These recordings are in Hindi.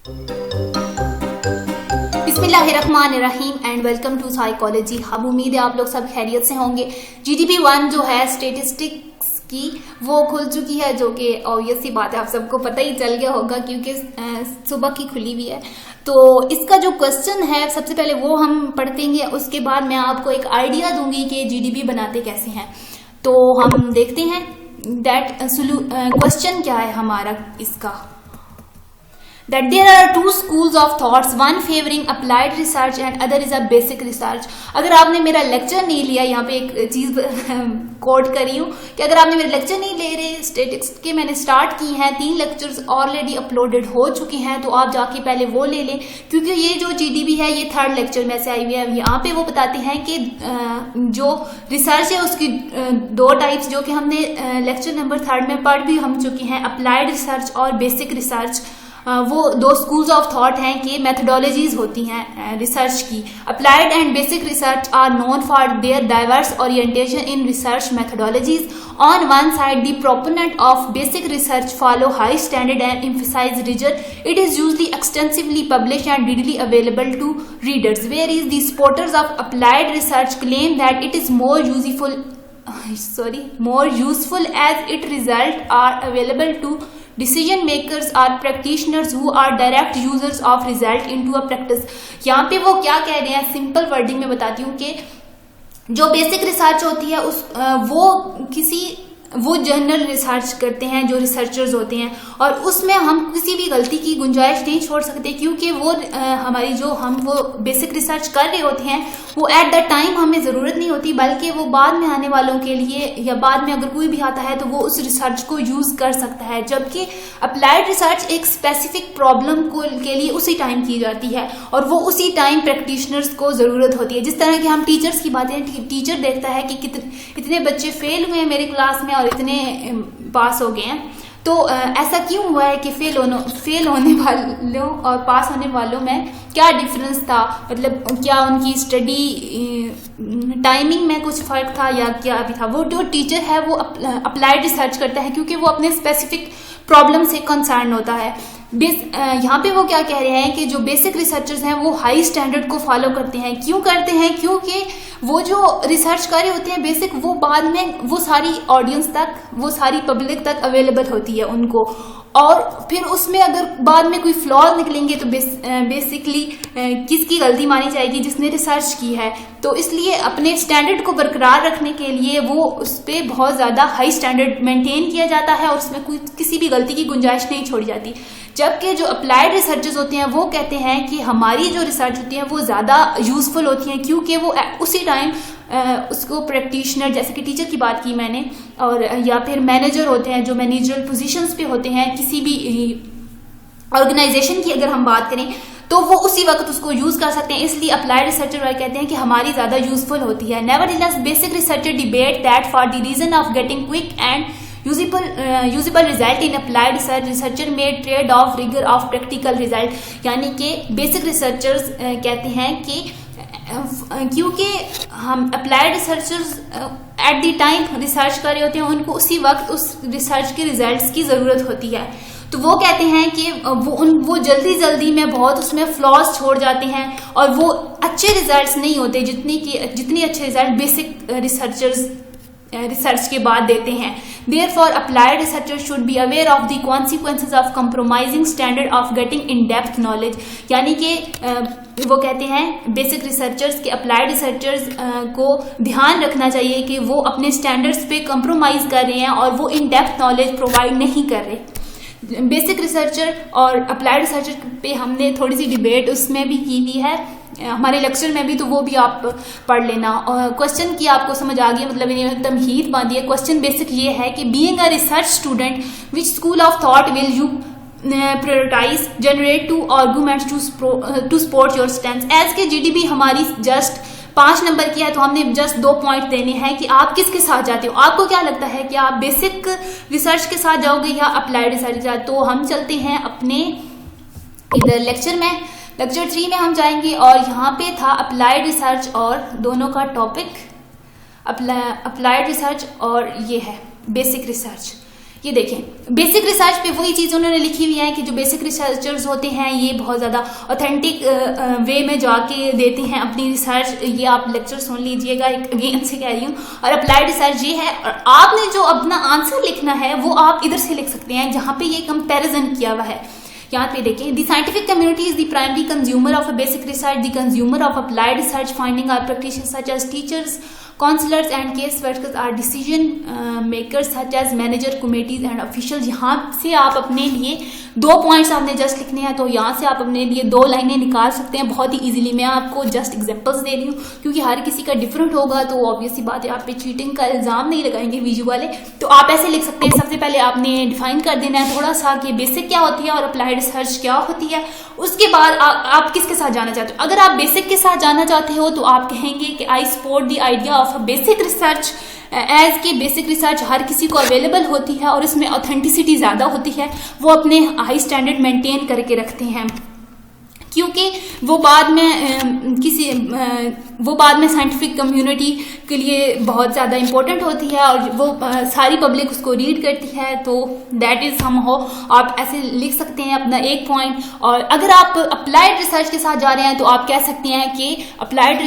बिस्मिल्लाहिर्रहमानिर्रहीम and welcome to psychology hub. उम्मीद है आप लोग सब खैरियत से होंगे। GDP 1 जो है स्टेटिस्टिक्स की वो खुल चुकी है, जो कि ऑब्वियस सी बात है, आप सबको पता ही चल गया होगा क्योंकि सुबह की खुली हुई है। तो इसका जो क्वेश्चन है सबसे पहले वो हम पढ़तेंगे, उसके बाद मैं आपको एक आइडिया दूंगी कि GDP बनाते कैसे हैं। तो हम देखते हैं दैट क्वेश्चन क्या है हमारा इसका। That there are two schools of thoughts, one favoring applied research and other is a basic research। अगर आपने मेरा लेक्चर नहीं लिया, यहाँ पे एक चीज कोट करी हूँ कि अगर आपने मेरा लेक्चर नहीं ले रहे, स्टेटिक्स के मैंने स्टार्ट की हैं, 3 लेक्चर्स ऑलरेडी अपलोडेड हो चुके हैं, तो आप जाके पहले वो ले लें, क्योंकि ये जो GDP है ये 3rd लेक्चर में से आई हुई है। यहाँ पे वो बताते हैं कि जो रिसर्च है उसकी 2 टाइप्स, जो कि हमने लेक्चर नंबर 3rd में पढ़ भी हम चुके हैं, अप्लाइड रिसर्च और बेसिक रिसर्च। वो 2 स्कूल्स ऑफ थॉट हैं कि मेथोडोलॉजीज होती हैं रिसर्च की। Applied and basic research are known for their diverse orientation in research methodologies. On one side the proponent of basic research follow high standard and emphasize result. It is usually extensively published and readily available to readers, whereas the supporters of applied research claim that it is more useful as its results are available to decision makers or practitioners who are direct users of result into a practice। यहाँ पे वो क्या कह रहे हैं, सिंपल वर्डिंग में बताती हूँ कि जो बेसिक रिसर्च होती है वो जनरल रिसर्च करते हैं जो रिसर्चर्स होते हैं, और उसमें हम किसी भी गलती की गुंजाइश नहीं छोड़ सकते, क्योंकि वो हमारी जो हम वो बेसिक रिसर्च कर रहे होते हैं वो एट द टाइम हमें ज़रूरत नहीं होती, बल्कि वो बाद में आने वालों के लिए या बाद में अगर कोई भी आता है तो वो उस रिसर्च को यूज़ कर सकता है। जबकि अप्लाइड रिसर्च एक स्पेसिफिक प्रॉब्लम के लिए उसी टाइम की जाती है और वो उसी टाइम प्रैक्टिशनर्स को ज़रूरत होती है। जिस तरह की हम टीचर्स की बातें, टीचर देखता है कि इतने बच्चे फेल हुए हैं मेरे क्लास में और इतने पास हो गए हैं, तो ऐसा क्यों हुआ है कि फेल होने वालों और पास होने वालों में क्या डिफरेंस था, मतलब क्या उनकी स्टडी टाइमिंग में कुछ फर्क था या क्या भी था। वो जो टीचर है वो अप्लाइड रिसर्च करता है क्योंकि वो अपने स्पेसिफिक प्रॉब्लम से कंसर्न होता है। यहाँ पे वो क्या कह रहे हैं कि जो बेसिक रिसर्चर्स हैं वो हाई स्टैंडर्ड को फॉलो करते हैं। क्यों करते हैं? क्योंकि वो जो रिसर्च कर रहे होते हैं बेसिक, वो बाद में वो सारी ऑडियंस तक, वो सारी पब्लिक तक अवेलेबल होती है उनको, और फिर उसमें अगर बाद में कोई फ्लॉज निकलेंगे तो बेसिकली किसकी गलती मानी जाएगी? जिसने रिसर्च की है। तो इसलिए अपने स्टैंडर्ड को बरकरार रखने के लिए वो उस पर बहुत ज़्यादा हाई स्टैंडर्ड मेंटेन किया जाता है और उसमें कोई किसी भी गलती की गुंजाइश नहीं छोड़ी जाती। जबकि जो अप्लाइड रिसर्चर्स होते हैं वो कहते हैं कि हमारी जो रिसर्च होती है वो ज़्यादा यूजफुल होती हैं, क्योंकि वो उसी टाइम उसको प्रैक्टिशनर, जैसे कि टीचर की बात की मैंने, और या फिर मैनेजर होते हैं जो मैनेजरल पोजीशंस पे होते हैं किसी भी ऑर्गेनाइजेशन की अगर हम बात करें, तो वो उसी वक्त उसको यूज कर सकते हैं। इसलिए अप्लाइड रिसर्चर कहते हैं कि हमारी ज्यादा यूजफुल होती है। Nevertheless basic researcher debate that for the reason of getting quick and usable result in applied research researcher में trade off rigor of practical result. यानी कि बेसिक रिसर्चर्स कहते हैं कि क्योंकि हम applied researchers at the time research कर रहे होते हैं, उनको उसी वक्त उस रिसर्च के रिजल्ट्स की जरूरत होती है, तो वो कहते हैं कि वो जल्दी में बहुत उसमें फ्लॉज छोड़ जाते हैं और वो अच्छे रिजल्ट्स नहीं होते जितने अच्छे रिजल्ट बेसिक रिसर्चर्स रिसर्च के बाद देते हैं। Therefore, applied researchers should be aware of the consequences of compromising standard of getting in-depth knowledge। यानी कि वो कहते हैं बेसिक रिसर्चर्स के अप्लाइड रिसर्चर्स को ध्यान रखना चाहिए कि वो अपने स्टैंडर्ड्स पे कंप्रोमाइज कर रहे हैं और वो इन डेप्थ नॉलेज प्रोवाइड नहीं कर रहे। बेसिक रिसर्चर और अप्लाइड रिसर्चर पे हमने थोड़ी सी डिबेट उसमें भी की हुई है हमारे लेक्चर में भी, तो वो भी आप पढ़ लेना। और क्वेश्चन की आपको समझ आ गई, मतलब इन्हें तमहीद बांधी है। क्वेश्चन बेसिक ये है कि being a research student which school of thought will you prioritize generate 2 arguments to support your stance। As के GDP हमारी जस्ट 5 नंबर की है, तो हमने जस्ट 2 पॉइंट देने हैं कि आप किसके साथ जाते हो। आपको क्या लगता है कि आप बेसिक रिसर्च के साथ जाओगे या अप्लाइड रिसर्च के साथ? तो हम चलते हैं अपने इधर लेक्चर में, लेक्चर 3 में हम जाएंगे, और यहाँ पे था अप्लाइड रिसर्च और दोनों का टॉपिक अप्लाइड रिसर्च और ये है बेसिक रिसर्च। ये देखें बेसिक रिसर्च पे वही चीज़ उन्होंने लिखी हुई है कि जो बेसिक रिसर्चर्स होते हैं ये बहुत ज़्यादा ऑथेंटिक वे में जाके देते हैं अपनी रिसर्च। ये आप लेक्चर सुन लीजिएगा, अगेन से कह रही हूँ। और अप्लाइड रिसर्च ये है, और आपने जो अपना आंसर लिखना है वो आप इधर से लिख सकते हैं जहाँ पे ये कंपेरिजन किया हुआ है। यहाँ पे देखें, the scientific community is the primary consumer of a basic research, the consumer of applied research finding are practitioners such as teachers, counsellors and case workers or decision makers such as manager, committees and officials. यहाँ से आप अपने लिए 2 पॉइंट्स आपने जस्ट लिखने हैं, तो यहाँ से आप अपने लिए 2 लाइनें निकाल सकते हैं बहुत ही इजीली। मैं आपको जस्ट एग्जांपल्स दे रही हूँ क्योंकि हर किसी का डिफरेंट होगा, तो ऑब्वियस सी बात है आप पे चीटिंग का इल्जाम नहीं लगाएंगे वीडियो वाले। तो आप ऐसे लिख सकते हैं, सबसे पहले आपने डिफाइन कर देना है थोड़ा सा कि बेसिक क्या होती है और अप्लाइड रिसर्च क्या होती है। उसके बाद आप किसके साथ जाना चाहते हो। अगर आप बेसिक के साथ जाना चाहते हो तो आप कहेंगे कि I support the idea of a basic research as के बेसिक रिसर्च हर किसी को अवेलेबल होती है और इसमें ऑथेंटिसिटी ज़्यादा होती है, वो अपने हाई स्टैंडर्ड मेंटेन करके रखते हैं क्योंकि वो बाद में साइंटिफिक कम्युनिटी के लिए बहुत ज़्यादा इम्पोर्टेंट होती है और वो सारी पब्लिक उसको रीड करती है। तो दैट इज़ हम हो आप ऐसे लिख सकते हैं अपना 1 पॉइंट। और अगर आप अप्लाइड रिसर्च के साथ जा रहे हैं तो आप कह सकते हैं कि अप्लाइड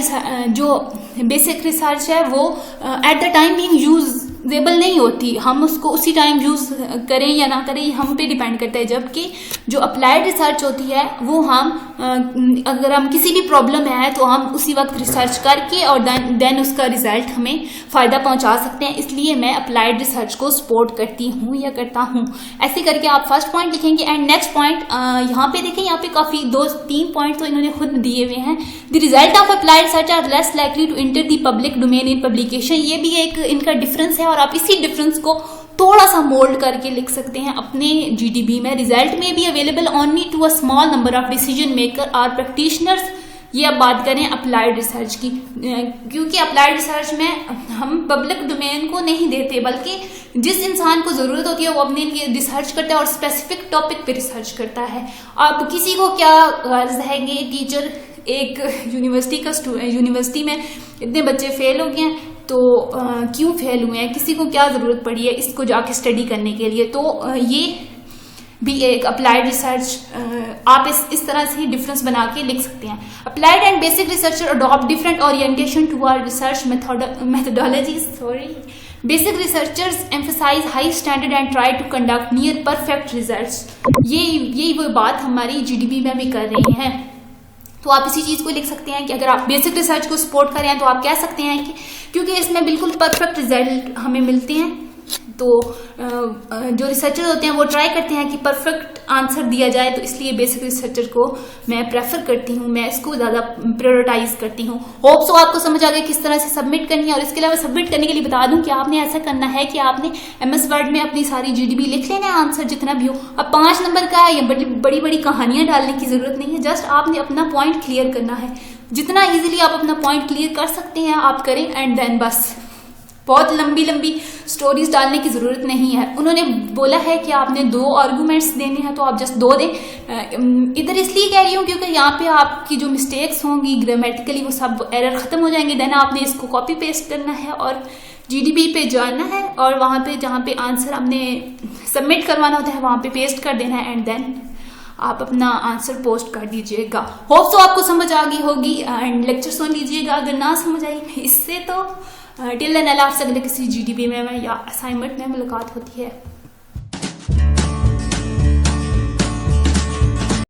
जो बेसिक रिसर्च है वो eight the time being usable नहीं होती, हम उसको उसी टाइम यूज करें या ना करें हम पे डिपेंड करता है। जबकि जो अप्लाइड रिसर्च होती है वो हम अगर हम किसी भी प्रॉब्लम है तो हम उसी वक्त रिसर्च करके और देन उसका रिजल्ट हमें फायदा पहुंचा सकते हैं। इसलिए मैं अप्लाइड रिसर्च को सपोर्ट करती हूँ या करता हूँ। ऐसे करके आप फर्स्ट पॉइंट लिखेंगे। एंड नेक्स्ट पॉइंट यहाँ पे देखें, यहाँ पे काफी 2-3 पॉइंट तो इन्होंने खुद दिए हुए हैं। The result of applied research are less likely to enter the public domain in publication. ये भी एक इनका डिफरेंस है और आप इसी डिफरेंस को थोड़ा सा मोल्ड करके लिख सकते हैं अपने जीडीबी में। रिजल्ट में भी available only to a small number of decision maker और प्रैक्टिशनर्स। ये अब बात करें अप्लाइड रिसर्च की, क्योंकि अप्लाइड रिसर्च में हम पब्लिक डोमेन को नहीं देते बल्कि जिस इंसान को जरूरत होती है वो अपने लिए रिसर्च करता है और स्पेसिफिक टॉपिक पे रिसर्च करता है। अब किसी को क्या गर्ज है कि टीचर एक यूनिवर्सिटी में इतने बच्चे फेल हो गए हैं तो क्यों फेल हुए हैं, किसी को क्या जरूरत पड़ी है इसको जाके स्टडी करने के लिए। तो ये भी एक अप्लाइड रिसर्च आप इस तरह से डिफरेंस बना के लिख सकते हैं। Applied and basic researcher adopt different orientation to our research methodologies. Basic researchers emphasize high standard and try to conduct near perfect results. यही वो बात हमारी जीडीबी में भी कर रही हैं। तो आप इसी चीज को लिख सकते हैं कि अगर आप बेसिक रिसर्च को सपोर्ट करें तो आप कह सकते हैं कि क्योंकि इसमें बिल्कुल परफेक्ट रिजल्ट हमें मिलते हैं, तो जो रिसर्चर होते हैं वो ट्राई करते हैं कि परफेक्ट आंसर दिया जाए, तो इसलिए बेसिक रिसर्चर को मैं प्रेफर करती हूँ, मैं इसको ज़्यादा प्रायोरिटाइज करती हूँ। होप सो आपको समझ आ गया किस तरह से सबमिट करनी है। और इसके अलावा सबमिट करने के लिए बता दूं कि आपने ऐसा करना है कि आपने MS वर्ड में अपनी सारी जीडीबी लिख लेना है, आंसर जितना भी हो। अब 5 नंबर का या बड़ी बड़ी कहानियां डालने की जरूरत नहीं है, जस्ट आपने अपना पॉइंट क्लियर करना है। जितना ईजिली आप अपना पॉइंट क्लियर कर सकते हैं आप करें, एंड देन बस बहुत लंबी स्टोरीज डालने की जरूरत नहीं है। उन्होंने बोला है कि आपने 2 आर्गुमेंट्स देने हैं तो आप जस्ट 2 दें। इधर इसलिए कह रही हूँ क्योंकि यहाँ पे आपकी जो मिस्टेक्स होंगी ग्रामेटिकली वो सब एरर खत्म हो जाएंगे। देन आपने इसको कॉपी पेस्ट करना है और जीडीबी पे जाना है और वहाँ पे जहाँ पे आंसर हमने सबमिट करवाना होता है वहाँ पे पेस्ट कर देना है, एंड देन आप अपना आंसर पोस्ट कर दीजिएगा। होप सो आपको समझ आ गई होगी एंड लेक्चर सुन लीजिएगा। अगर ना समझ आई इससे तो टिल देन अल्लाह हाफ़िज़। अगले किसी जीडीबी में या असाइनमेंट में मुलाकात होती है।